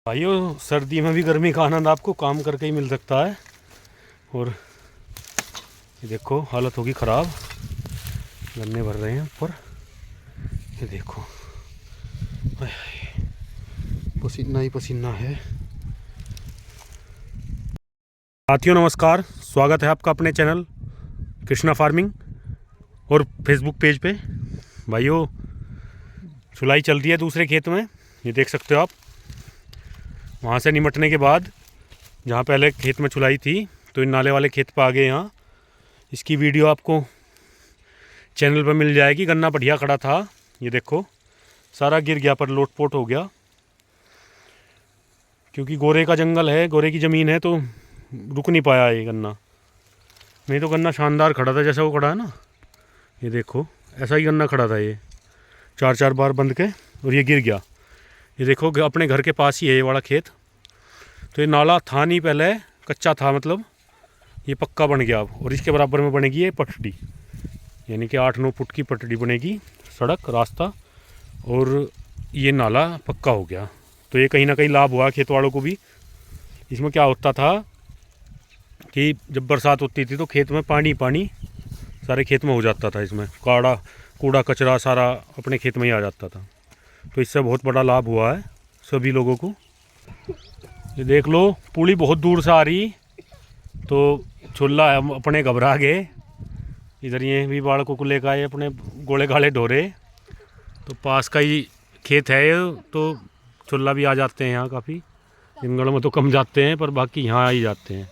भाइयों, सर्दी में भी गर्मी का आनंद आपको काम करके ही मिल सकता है। और ये देखो हालत होगी ख़राब, गन्ने भर रहे हैं ऊपर। ये देखो पसीना ही पसीना है। साथियों नमस्कार, स्वागत है आपका अपने चैनल कृष्णा फार्मिंग और फेसबुक पेज पे। भाइयों, सुलाई चल रही है दूसरे खेत में, ये देख सकते हो आप। वहाँ से निमटने के बाद जहाँ पहले खेत में चुलाई थी तो इन नाले वाले खेत पर आ गए यहाँ। इसकी वीडियो आपको चैनल पर मिल जाएगी। गन्ना बढ़िया खड़ा था, ये देखो सारा गिर गया पर लोटपोट हो गया, क्योंकि गोरे का जंगल है, गोरे की ज़मीन है तो रुक नहीं पाया ये गन्ना। नहीं तो गन्ना शानदार खड़ा था जैसा वो खड़ा है ना। ये देखो ऐसा ही गन्ना खड़ा था, ये चार चार बार बंद के और ये गिर गया। ये देखो अपने घर के पास ही है ये वाला खेत। तो ये नाला था नहीं पहले, कच्चा था, मतलब ये पक्का बन गया अब। और इसके बराबर में बनेगी ये पटड़ी, यानी कि 8-9 फुट की पटड़ी बनेगी, सड़क रास्ता, और ये नाला पक्का हो गया। तो ये कहीं ना कहीं लाभ हुआ खेत वालों को भी। इसमें क्या होता था कि जब बरसात होती थी तो खेत में पानी पानी सारे खेत में हो जाता था। इसमें कूड़ा कचरा सारा अपने खेत में ही आ जाता था। तो इससे बहुत बड़ा लाभ हुआ है सभी लोगों को। ये देख लो पुली बहुत दूर से आ रही, तो छुल्ला अपने घबरा गए। इधर ये भी बालकों को लेकर आए, अपने गोले गाले ढोरे। तो पास का ही खेत है ये, तो छुल्ला भी आ जाते हैं यहाँ काफ़ी। जंगलों में तो कम जाते हैं पर बाकी यहाँ आ ही जाते हैं।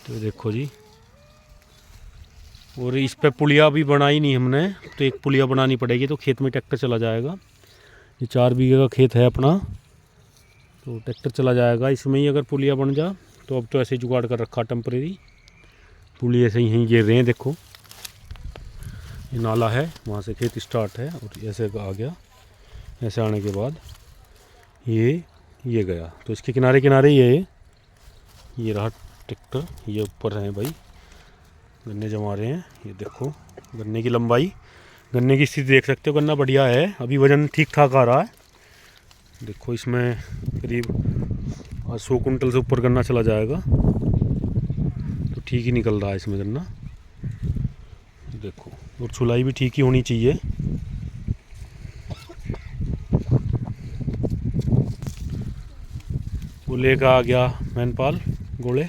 तो देखो जी, और इस पे पुलिया भी बनाई नहीं हमने, तो एक पुलिया बनानी पड़ेगी तो खेत में ट्रैक्टर चला जाएगा। ये 4 बीघे का खेत है अपना, तो ट्रैक्टर चला जाएगा इसमें ही अगर पुलिया बन जा। तो अब तो ऐसे ही जुगाड़ कर रखा टेम्परेरी, पुली ऐसे ही यहीं गिर रहे हैं। देखो ये नाला है, वहाँ से खेत स्टार्ट है और ऐसे आ गया। ऐसे आने के बाद ये गया, तो इसके किनारे किनारे ये रहा ट्रैक्टर। ये ऊपर है भाई, गन्ने जमा रहे हैं। ये देखो गन्ने की लंबाई, गन्ने की स्थिति देख सकते हो। गन्ना बढ़िया है, अभी वज़न ठीक ठाक आ रहा है। देखो इसमें करीब 100 कुंटल से ऊपर गन्ना चला जाएगा, तो ठीक ही निकल रहा है इसमें गन्ना। देखो और छुलाई भी ठीक ही होनी चाहिए। वो लेकर आ गया मैनपाल गोले,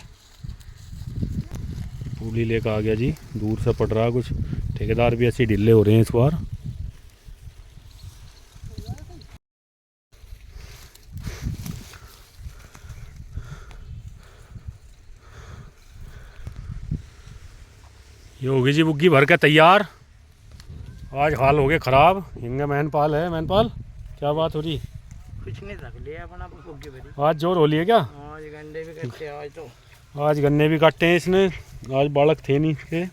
पूली लेकर आ गया जी। दूर से पड़ रहा कुछ, ठेकेदार भी ऐसे ढीले हो रहे हैं इस बार। ये होगी जी बुग्गी भर के तैयार। आज हाल हो गए ख़राब। हिंगा मैनपाल है। मैनपाल क्या बात हो रही? कुछ नहीं था, लिया अपना बुग्गी भरी। आज जोर हो लिया क्या? आज गन्ने भी कट्टे, आज गन्ने भी काटे हैं इसने। आज बालक थे नहीं इसके।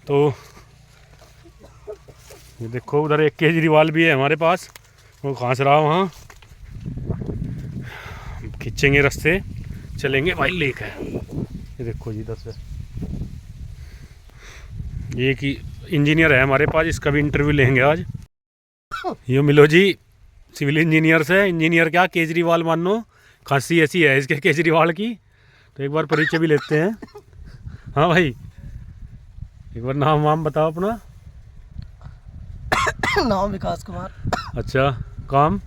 तो ये देखो उधर एक केजरीवाल भी है हमारे पास, वो खांस रहा वहाँ। खींचेंगे रास्ते, चलेंगे भाई। लेक है ये देखो जी, इधर से ये कि इंजीनियर है हमारे पास, इसका भी इंटरव्यू लेंगे आज। ये मिलो जी सिविल इंजीनियर से। इंजीनियर क्या, केजरीवाल मान लो, खांसी ऐसी है इसके केजरीवाल की। तो एक बार परिचय भी लेते हैं। हाँ भाई, एक बार नाम वाम बताओ अपना। नाम विकास कुमार। अच्छा, काम?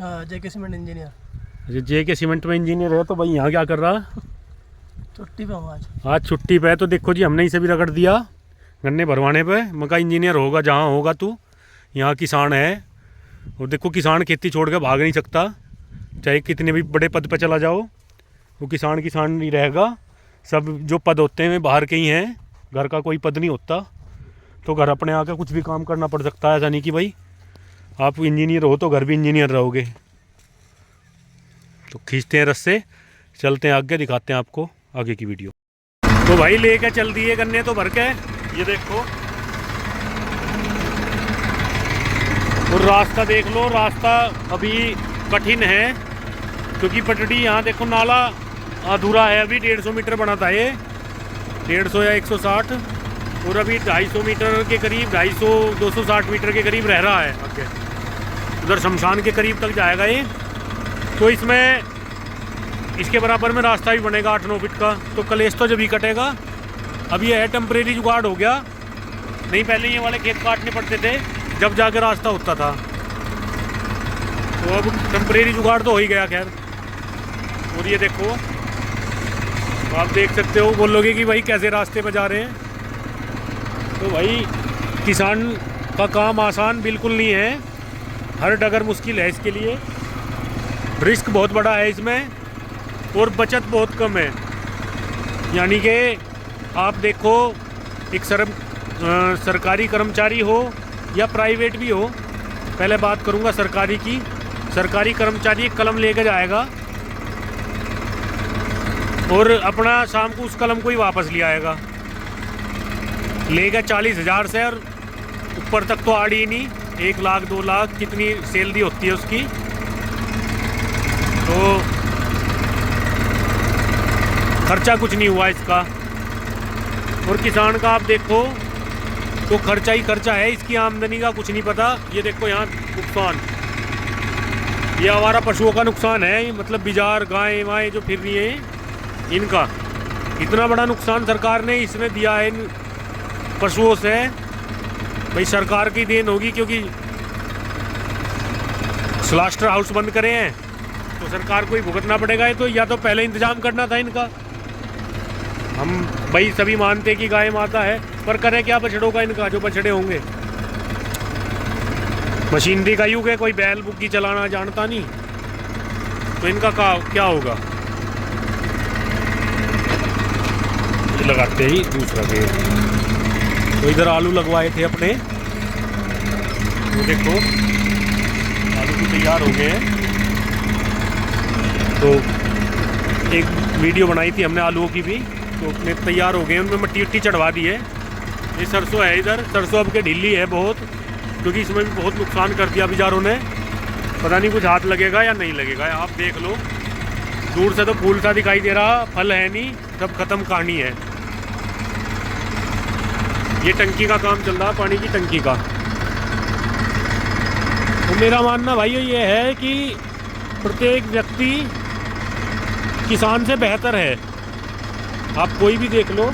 जेके सीमेंट इंजीनियर। अच्छा, जेके सीमेंट में इंजीनियर है। तो भाई यहाँ क्या कर रहा? छुट्टी पे हूँ आज छुट्टी पे है। तो देखो जी हमने इसे भी रगड़ दिया गन्ने भरवाने पे। मका इंजीनियर होगा जहाँ होगा तू, यहाँ किसान है। और देखो किसान खेती छोड़ कर भाग नहीं सकता, चाहे कितने भी बड़े पद पे चला जाओ, वो किसान नहीं रहेगा। सब जो पद होते हैं वे बाहर के ही हैं, घर का कोई पद नहीं होता। तो घर अपने आकर कुछ भी काम करना पड़ सकता है। ऐसा नहीं कि भाई आप इंजीनियर हो तो घर भी इंजीनियर रहोगे। तो खींचते हैं रस्से, चलते हैं आगे, दिखाते हैं आपको आगे की वीडियो। तो भाई लेके चल दिए गन्ने तो भर के, ये देखो। और रास्ता देख लो, रास्ता अभी कठिन है क्योंकि पटड़ी यहाँ देखो, नाला अधूरा है अभी। 150 मीटर बना था ये, 150 या 160, और अभी 250 मीटर के करीब, 260 मीटर के करीब रह रहा है आगे। उधर शमशान के करीब तक जाएगा ये। तो इसमें इसके बराबर में रास्ता भी बनेगा 8-9 फीट का। तो कलेश तो जब ही कटेगा। अब ये है टेम्परेरी जुगाड़ हो गया, नहीं पहले ये वाले खेत काटने पड़ते थे जब जाके रास्ता होता था। तो अब टेम्परेरी जुगाड़ तो हो ही गया खैर। और ये देखो, आप देख सकते हो, बोलोगे कि भाई कैसे रास्ते पे जा रहे हैं। तो भाई किसान का काम आसान बिल्कुल नहीं है, हर डगर मुश्किल है इसके लिए। रिस्क बहुत बड़ा है इसमें और बचत बहुत कम है। यानी कि आप देखो, एक सरकारी कर्मचारी हो या प्राइवेट भी हो, पहले बात करूंगा सरकारी की। सरकारी कर्मचारी एक कलम लेकर जाएगा और अपना शाम को उस कलम को ही वापस ले आएगा, लेगा 40,000 से और ऊपर तक तो आड़ी ही नहीं, 1 लाख 2 लाख कितनी सैलरी होती है उसकी। तो खर्चा कुछ नहीं हुआ इसका। और किसान का आप देखो तो खर्चा ही खर्चा है, इसकी आमदनी का कुछ नहीं पता। ये देखो यहाँ नुकसान, ये हमारा पशुओं का नुकसान है, मतलब बिजार गाय वाय जो फिर रही है इनका इतना बड़ा नुकसान सरकार ने इसमें दिया है इन पशुओं से। भाई सरकार की देन होगी, क्योंकि स्लास्टर हाउस बंद करे हैं तो सरकार को ही भुगतना पड़ेगा। ये तो या तो पहले इंतजाम करना था इनका। हम भाई सभी मानते कि गाय माता है, पर करें क्या बछड़ों का इनका, जो बछड़े होंगे। मशीनरी का युग है, कोई बैल बुग्गी चलाना जानता नहीं, तो इनका क्या होगा। ये लगाते ही दूसरा पेड़। तो इधर आलू लगवाए थे अपने, तो देखो आलू भी तैयार हो गए हैं। तो एक वीडियो बनाई थी हमने आलूओं की भी, तो अपने तैयार हो गए, उनमें मिट्टी उट्टी चढ़वा दी है। ये सरसों है, इधर सरसों अब के ढीली है बहुत, क्योंकि इसमें भी बहुत नुकसान कर दिया बिचारों ने। पता नहीं कुछ हाथ लगेगा या नहीं लगेगा। आप देख लो, दूर से तो फूल सा दिखाई दे रहा, फल है नहीं, सब खत्म कहानी है। ये टंकी का काम चल रहा, पानी की टंकी का। तो मेरा मानना भाई ये है कि प्रत्येक व्यक्ति किसान से बेहतर है। आप कोई भी देख लो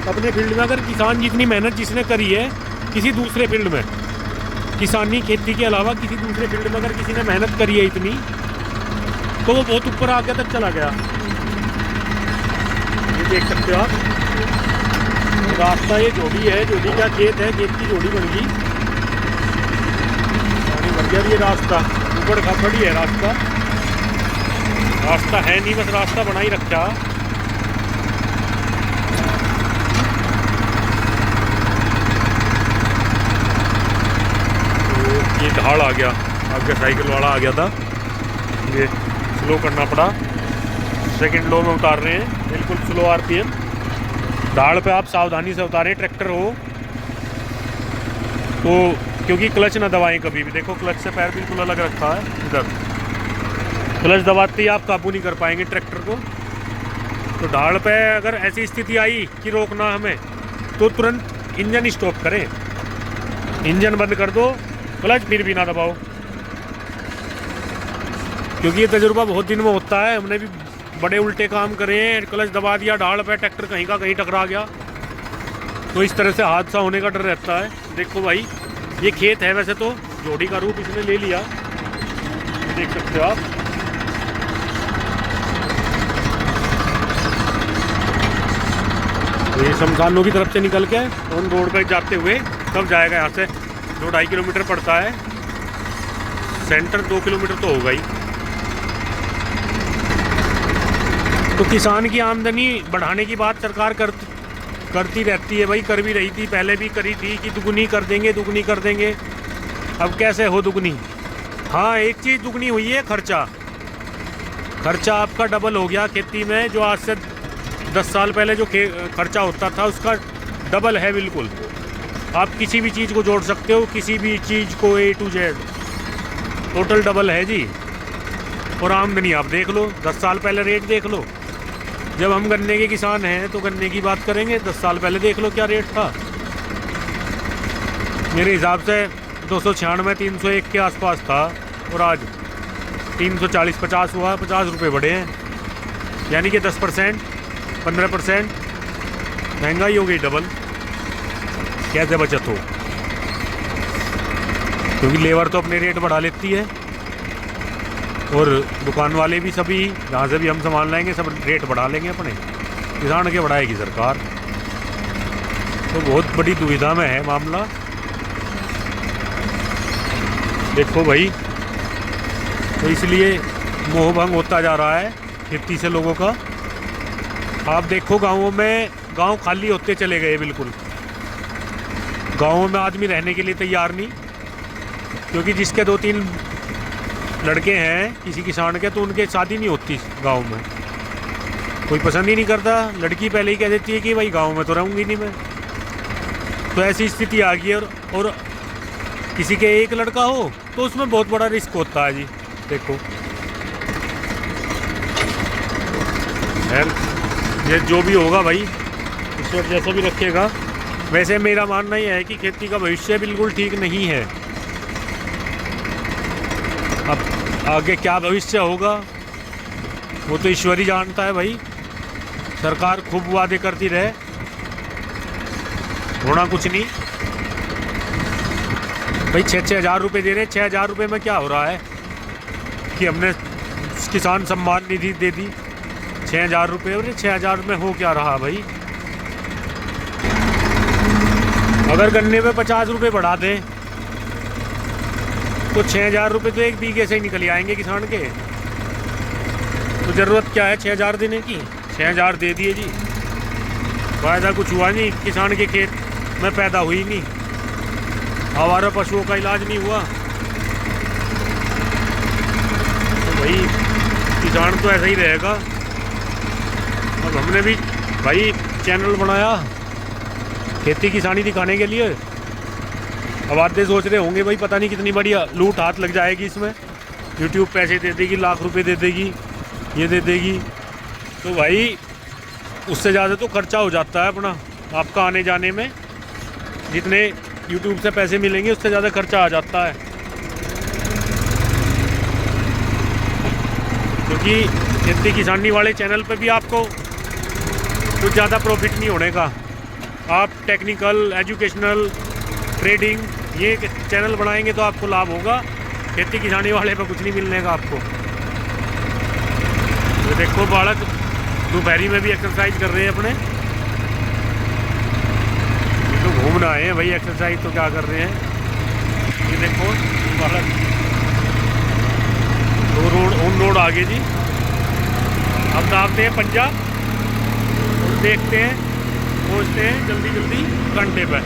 अपने फील्ड में, अगर किसान जितनी मेहनत जिसने करी है किसी दूसरे फील्ड में, किसानी खेती के अलावा किसी दूसरे फील्ड में अगर किसी ने मेहनत करी है इतनी, तो वो बहुत ऊपर आगे तक चला गया। ये देख सकते हो आप, रास्ता ये जोड़ी है, जोड़ी का खेत है, खेत की जोड़ी बन गई, पानी भर गया। ये रास्ता ऊपर खड़ी है, रास्ता है नहीं, बस रास्ता बना ही रखा। तो ये ढाल आ गया, आगे साइकिल वाला आ गया था, ये स्लो करना पड़ा। सेकंड लो में उतार रहे हैं, बिल्कुल स्लो आरपीएम। ढाल पे आप सावधानी से उतारें, ट्रैक्टर हो तो, क्योंकि क्लच ना दबाएं कभी भी। देखो क्लच से पैर बिल्कुल अलग रखा है, इधर क्लच दबाते ही आप काबू नहीं कर पाएंगे ट्रैक्टर को। तो ढाल पे अगर ऐसी स्थिति आई कि रोकना हमें, तो तुरंत इंजन स्टॉप करें, इंजन बंद कर दो, क्लच फिर भी ना दबाओ। क्योंकि ये तजुर्बा बहुत दिन में होता है, हमने भी बड़े उल्टे काम करे हैं, क्लच दबा दिया ढाल पे, ट्रैक्टर कहीं का कहीं टकरा गया, तो इस तरह से हादसा होने का डर रहता है। देखो भाई, ये खेत है, वैसे तो जोड़ी का रूप इसने ले लिया, देख सकते हो आप। ये शमशानों की तरफ से निकल के ऑन रोड पर जाते हुए तब जाएगा। यहाँ से 2-2.5 किलोमीटर पड़ता है, सेंटर 2 किलोमीटर तो होगा ही। तो किसान की आमदनी बढ़ाने की बात सरकार करती रहती है भाई, कर भी रही थी, पहले भी करी थी कि दुगनी कर देंगे, दुगनी कर देंगे। अब कैसे हो दुगनी? हाँ, एक चीज़ दुगनी हुई है, खर्चा आपका डबल हो गया खेती में। जो आज से 10 साल पहले जो खर्चा होता था उसका डबल है बिल्कुल। आप किसी भी चीज़ को जोड़ सकते हो, किसी भी चीज़ को A to Z, total double है जी। और आमदनी आप देख लो, 10 साल पहले रेट देख लो। जब हम गन्ने के किसान हैं तो गन्ने की बात करेंगे, 10 साल पहले देख लो क्या रेट था। मेरे हिसाब से 296-301 के आसपास था, और आज 340-50 हुआ, 50 रुपये बढ़े हैं, यानी कि 10%, 15% महंगाई हो गई डबल। कैसे बचत हो, क्योंकि लेबर तो अपने रेट बढ़ा लेती है और दुकान वाले भी सभी जहाँ से भी हम सामान लाएंगे सब रेट बढ़ा लेंगे अपने, किसान के बढ़ाएगी सरकार। तो बहुत बड़ी दुविधा में है मामला। देखो भाई, तो इसलिए मोह भंग होता जा रहा है खेती से लोगों का। आप देखो गाँवों में, गांव खाली होते चले गए बिल्कुल। गाँवों में आदमी रहने के लिए तैयार नहीं, क्योंकि जिसके 2-3 लड़के हैं किसी किसान के, तो उनके शादी नहीं होती गांव में। कोई पसंद ही नहीं करता, लड़की पहले ही कह देती है कि भाई गांव में तो रहूँगी नहीं मैं। तो ऐसी स्थिति आ गई है। और किसी के एक लड़का हो तो उसमें बहुत बड़ा रिस्क होता है जी। देखो खैर, ये जो भी होगा भाई, ईश्वर जैसा भी रखेगा। वैसे मेरा मानना ही है कि खेती का भविष्य बिल्कुल ठीक नहीं है। अब आगे क्या भविष्य होगा वो तो ईश्वर ही जानता है भाई। सरकार खूब वादे करती रहे, होना कुछ नहीं। भाई 6-6 हज़ार रुपये दे रहे हैं, 6 हज़ार रुपये में क्या हो रहा है कि हमने किसान सम्मान निधि दे दी 6 हज़ार रुपये, और 6 हज़ार में हो क्या रहा भाई। अगर गन्ने पे 50 रुपये बढ़ा दें तो 6 हज़ार रुपये तो एक बीघे से ही निकल आएंगे किसान के। तो ज़रूरत क्या है 6 हज़ार देने की। 6 हज़ार दे दिए जी, फायदा कुछ हुआ नहीं, किसान के खेत में पैदा हुई नहीं, आवारा पशुओं का इलाज नहीं हुआ। तो भाई किसान तो ऐसा ही रहेगा। अब हमने भी भाई चैनल बनाया खेती किसानी दिखाने के लिए। अब आधे सोच रहे होंगे भाई पता नहीं कितनी बड़ी लूट हाथ लग जाएगी इसमें, यूट्यूब पैसे दे देगी, लाख रुपए दे देगी, ये दे देगी। तो भाई उससे ज़्यादा तो खर्चा हो जाता है अपना, आपका आने जाने में। जितने यूट्यूब से पैसे मिलेंगे उससे ज़्यादा खर्चा आ जाता है, क्योंकि खेती किसानी वाले चैनल पे भी आपको कुछ ज़्यादा प्रॉफिट नहीं होने का। आप टेक्निकल, एजुकेशनल, ट्रेडिंग ये चैनल बनाएंगे तो आपको लाभ होगा। खेती किसानी वाले पे कुछ नहीं मिलने का आपको। तो देखो बालक दोपहरी में भी एक्सरसाइज कर रहे हैं अपने। ये तो घूमना आए हैं भाई, एक्सरसाइज तो क्या कर रहे हैं। ये देखो बालक 2 रोड आगे जी। अब नापते हैं पंजा और देखते हैं, पहुँचते हैं जल्दी जल्दी कंटे पर।